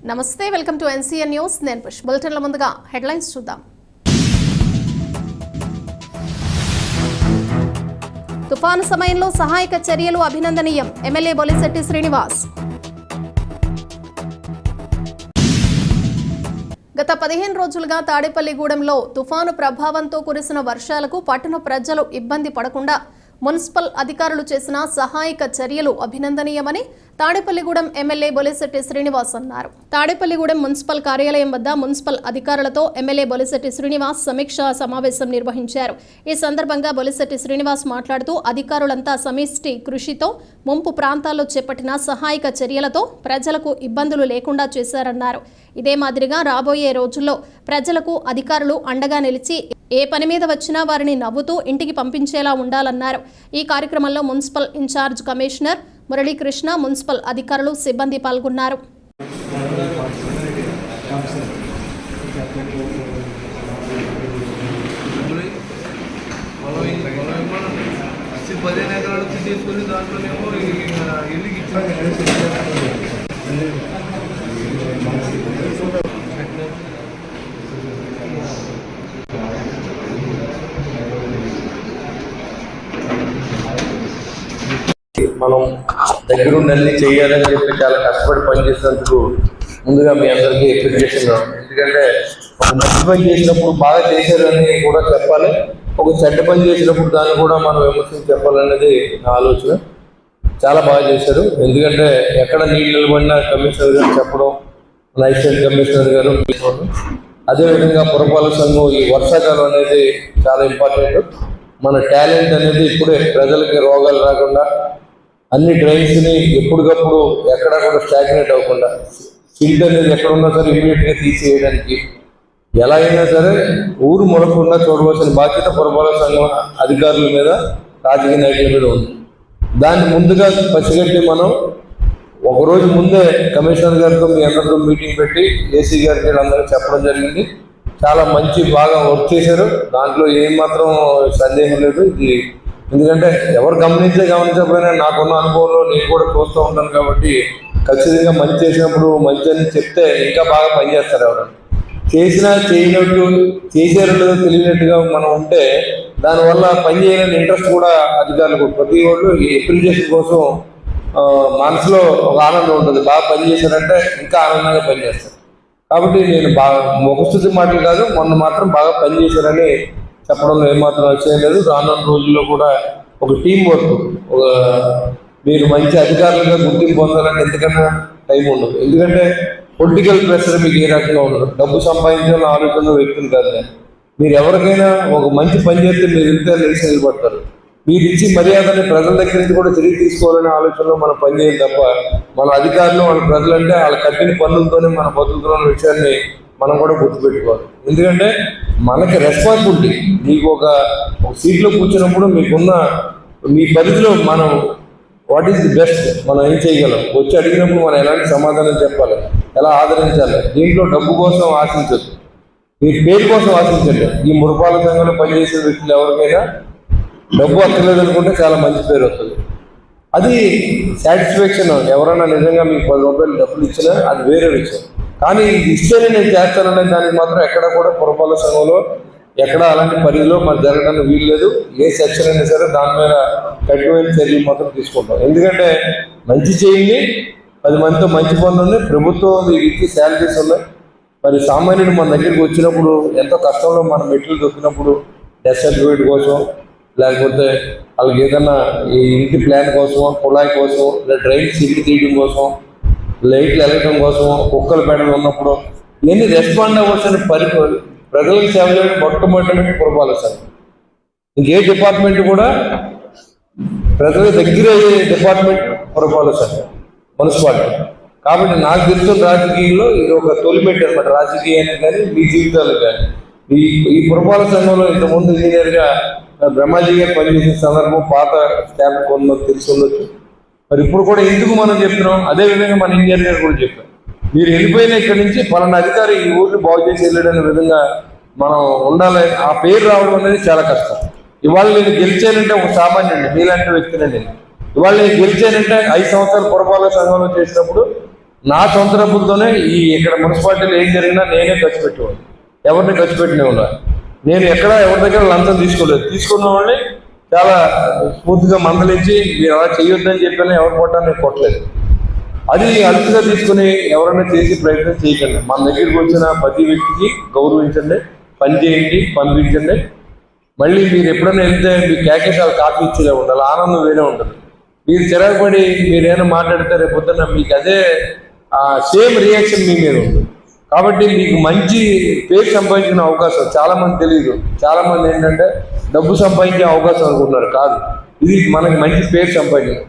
నమస్తే, welcome to NCN news. నేను push. బులెటిన్ల ముందుగా హెడ్లైన్స్ చూద్దాం. తుఫాను సమయంలో సహాయక చర్యలు అభినందనీయం. ఎమ్మెల్యే బొలిశెట్టి శ్రీనివాస్. గత 15 రోజులుగా తాడేపల్లిగూడెంలో తుఫాను ప్రభావంతో కురిసిన వర్షాలకు పట్టణ ప్రజలు ఇబ్బంది పడకుండా మున్సిపల్ అధికారులు చేసిన సహాయక చర్యలు అభినందనీయమని తాడేపల్లిగూడెం ఎమ్మెల్యే బొలిశెట్టి శ్రీనివాస్ అన్నారు. తాడేపల్లిగూడెం మున్సిపల్ కార్యాలయం వద్ద మున్సిపల్ అధికారులతో ఎమ్మెల్యే బొలిశెట్టి శ్రీనివాస్ సమీక్షా సమావేశం నిర్వహించారు. ఈ సందర్భంగా బొలిశెట్టి శ్రీనివాస్ మాట్లాడుతూ అధికారులంతా సమిష్టి కృషితో ముంపు ప్రాంతాల్లో చేపట్టిన సహాయక చర్యలతో ప్రజలకు ఇబ్బందులు లేకుండా చేశారన్నారు. ఇదే మాదిరిగా రాబోయే రోజుల్లో ప్రజలకు అధికారులు అండగా నిలిచి ఏ పని మీద వచ్చినా వారిని నవ్వుతూ ఇంటికి పంపించేలా ఉండాలన్నారు. ఈ కార్యక్రమంలో municipal in-charge commissioner Muralikrishna, municipal అధికారులు, సిబ్బంది పాల్గొన్నారు. మనం దగ్గరుండి అన్ని చేయాలని చెప్పి చాలా కష్టపడి పనిచేసినందుకు ముందుగా మీ అందరికీ అప్రిషియేషన్. ఎందుకంటే ఒక మంచి పని చేసినప్పుడు బాగా చేశారని కూడా చెప్పాలి, ఒక చెడ్డ పని చేసినప్పుడు దాన్ని కూడా మనం విమర్శించి చెప్పాలనేది నా ఆలోచన. చాలా బాగా చేశారు. ఎందుకంటే ఎక్కడ నీళ్ళు నిలబడినా కమిషనర్ గారు చెప్పడం, అసిస్టెంట్ కమిషనర్ గారు, అదేవిధంగా పురపాలక సంఘం ఈ వర్షాకాలం అనేది చాలా ఇంపార్టెంట్. మన టాలెంట్ అనేది ఇప్పుడే ప్రజలకి రోగాలు రాకుండా అన్ని డ్రైన్స్ని ఎప్పటికప్పుడు ఎక్కడా కూడా స్టాగ్నేట్ అవ్వకుండా సిల్ట్ అనేది ఎక్కడ ఉన్నా సరే ఇమీడియట్గా తీసేయడానికి ఎలా అయినా సరే ఊరు మొలకుండా చూడవలసిన బాధ్యత పురపాలక సంఘం అధికారుల మీద, రాజకీయ నాయకుల మీద ఉంది. దాన్ని ముందుగా పసిగట్టి మనం ఒకరోజు ముందే కమిషనర్ గారితో మీ అందరితో మీటింగ్ పెట్టి ఏసీ గారికి అందరికీ చెప్పడం జరిగింది. చాలా మంచి బాగా వర్క్ చేశారు. దాంట్లో ఏమాత్రం సందేహం లేదు. ఇది ఎందుకంటే ఎవరు గమనించకపోయినా నాకున్న అనుభవంలో నేను కూడా చూస్తూ ఉంటాను కాబట్టి ఖచ్చితంగా మంచి చేసినప్పుడు మంచి అని చెప్తే ఇంకా బాగా పనిచేస్తారు. ఎవరు చేసినా చేయనట్టు చేసారో తెలియనట్టుగా మనం ఉంటే దానివల్ల పని చేయాలని ఇంట్రెస్ట్ కూడా అధికారులకు, ప్రతి వాళ్ళు అప్రిషియేషన్ కోసం మనసులో ఒక ఆనందం ఉంటుంది. బాగా పనిచేశారంటే ఇంకా ఆనందంగా పనిచేస్తారు. కాబట్టి నేను బాగా ముఖస్థుతి మాటలు కాదు, మొన్న మాత్రం బాగా పనిచేశారని చెప్పడంలో ఏమాత్రం వచ్చేయం లేదు. రానున్న రోజుల్లో కూడా ఒక టీం వర్క్, ఒక మీరు మంచి అధికారులుగా గుర్తింపు పొందాలని ఎందుకన్నా టైం ఉండదు. ఎందుకంటే పొలిటికల్ ప్రెషర్ మీకు ఏ రకంగా ఉండదు. డబ్బు సంపాదించాలని ఆలోచన వ్యక్తులు కాదు. మీరు ఎవరికైనా ఒక మంచి పని చేస్తే మీరు ఇంత లేచి నిలబడతారు. మీరు ఇచ్చి మర్యాదని ప్రజల దగ్గర నుంచి కూడా తిరిగి తీసుకోవాలనే ఆలోచనలో మనం పనిచేయాలి తప్ప మన అధికారులు, మన ప్రజలంటే వాళ్ళ కట్టిన పనులతోనే మన బతుకుతున్న విషయాన్ని మనం కూడా గుర్తుపెట్టుకోవాలి. ఎందుకంటే మనకి రెస్పాన్సిబిలిటీ. మీకు ఒక సీట్లో కూర్చున్నప్పుడు మీకున్న మీ పరిధిలో మనం వాట్ ఈస్ ది బెస్ట్ మనం ఏం చేయగలం, వచ్చి అడిగినప్పుడు మనం ఎలాంటి సమాధానం చెప్పాలి, ఎలా ఆదరించాలి. దీంట్లో డబ్బు కోసం ఆశించదు, మీ పేరు కోసం ఆశించండి. ఈ మురపాలక సంఘంలో పనిచేసే వ్యక్తులు ఎవరికైనా డబ్బు అక్కర్లేదు అనుకుంటే చాలా మంచి పేరు వస్తుంది. అది సాటిస్ఫాక్షన్. ఎవరైనా నిజంగా మీకు 10 రూపాయలు డబ్బులు ఇచ్చినా అది వేరే విషయం. కానీ ఇది ఇస్తేనే నేను చేస్తాననే దానికి మాత్రం ఎక్కడ కూడా పురపాలక సంఘంలో ఎక్కడ అలాంటి పరిధిలో మరి జరగడానికి వీలు లేదు. ఏ సెక్షన్ అయినా సరే దాని మీద కఠినమైన చర్యలు మాత్రం తీసుకుంటాం. ఎందుకంటే మంచి చేయండి, 10 మందితో మంచి పనులు ఉన్నాయి. ప్రభుత్వం వీరికి శాలరీస్ ఉన్నాయి. మరి సామాన్యుడు మన దగ్గరికి వచ్చినప్పుడు ఎంతో కష్టంలో మన మెటీరియల్ దొరికినప్పుడు డెత్ సర్టిఫికేట్ కోసం, లేకపోతే వాళ్ళకి ఏదన్నా ఈ ఇంటి ప్లాన్ కోసమో, కుళాయి కోసం, లేదా డ్రైన్ సిల్క్ తీయడం కోసం, లైట్లు వెళ్ళటం కోసం, కుక్కలు పెట్టడం ఉన్నప్పుడు ఇవన్నీ రెస్పాండ్ అవ్వాల్సిన ప్రజలకు సేవ చేయడం మొట్టమొదటి పురపాలక సంఘం. ఇంకే డిపార్ట్మెంట్ కూడా ప్రజల దగ్గర డిపార్ట్మెంట్ పురపాలక సంఘం, మున్సిపాలిటీ. కాబట్టి నాకు తెలిసిన రాజకీయంలో ఇది ఒక తొలిమెట్టు అనమాట. రాజకీయానికి కానీ మీ జీవితాలకు కానీ ఈ పురపాలక సంఘంలో ఇంతకుముందు ఇంజనీర్గా బ్రహ్మాజీ గారు పనిచేసిన సందర్భం పాత స్టాఫ్ కొంత తెలిసి ఉండొచ్చు. మరి ఇప్పుడు కూడా ఎందుకు మనం చెప్తున్నాం, అదేవిధంగా మన ఇంజనీర్ గారు కూడా చెప్పాం, మీరు వెళ్ళిపోయిన ఇక్కడి నుంచి పలానా అధికారి ఈ ఊరిని బాగు చేసి వెళ్ళడనే విధంగా మనం ఉండాలి. ఆ పేరు రావడం అనేది చాలా కష్టం. ఇవాళ నేను గెలిచానంటే ఒక సామాన్యుడిని, మీలాంటి వ్యక్తినే నేను. ఇవాళ నేను గెలిచానంటే 5 సంవత్సరాలు పురపాలక సంఘంలో చేసినప్పుడు నా సొంత డబ్బులతోనే ఈ ఇక్కడ మున్సిపాలిటీలో ఏం జరిగినా నేనే ఖర్చు పెట్టేవాడు, ఎవరిని ఖర్చు పెట్టినవాడు. నేను ఎక్కడ ఎవరి దగ్గర లంచం తీసుకోలేదు. తీసుకున్న వాళ్ళని చాలా స్మూత్గా మందలించి మీరు అలా చేయొద్దని చెప్పినా ఎవరు కొట్టాలని నేను కొట్టలేదు. అది అలుసుగా తీసుకుని ఎవరైనా చేసి ప్రయత్నం చేయకండి. మన దగ్గరికి వచ్చిన ప్రతి వ్యక్తికి గౌరవించండి, పని చేయండి, పంపించండి. మళ్ళీ మీరు ఎప్పుడైనా వెళ్తే మీ కేకేసాలు కాఫీ ఇచ్చేలా ఉండాలి, ఆనందం వేరే ఉంటుంది. మీరు చిరాకుపడి మీరేమైనా మాట్లాడితే రేపు పొద్దున్న మీకు అదే సేమ్ రియాక్షన్ మీ మీద ఉంటుంది. కాబట్టి మీకు మంచి పేరు సంపాదించిన అవకాశం చాలా మంది తెలియదు. చాలా మంది ఏంటంటే డబ్బు సంపాదించే అవకాశం అనుకుంటున్నారు, కాదు, ఇది మనకి మంచి పేరు సంపాదించడం.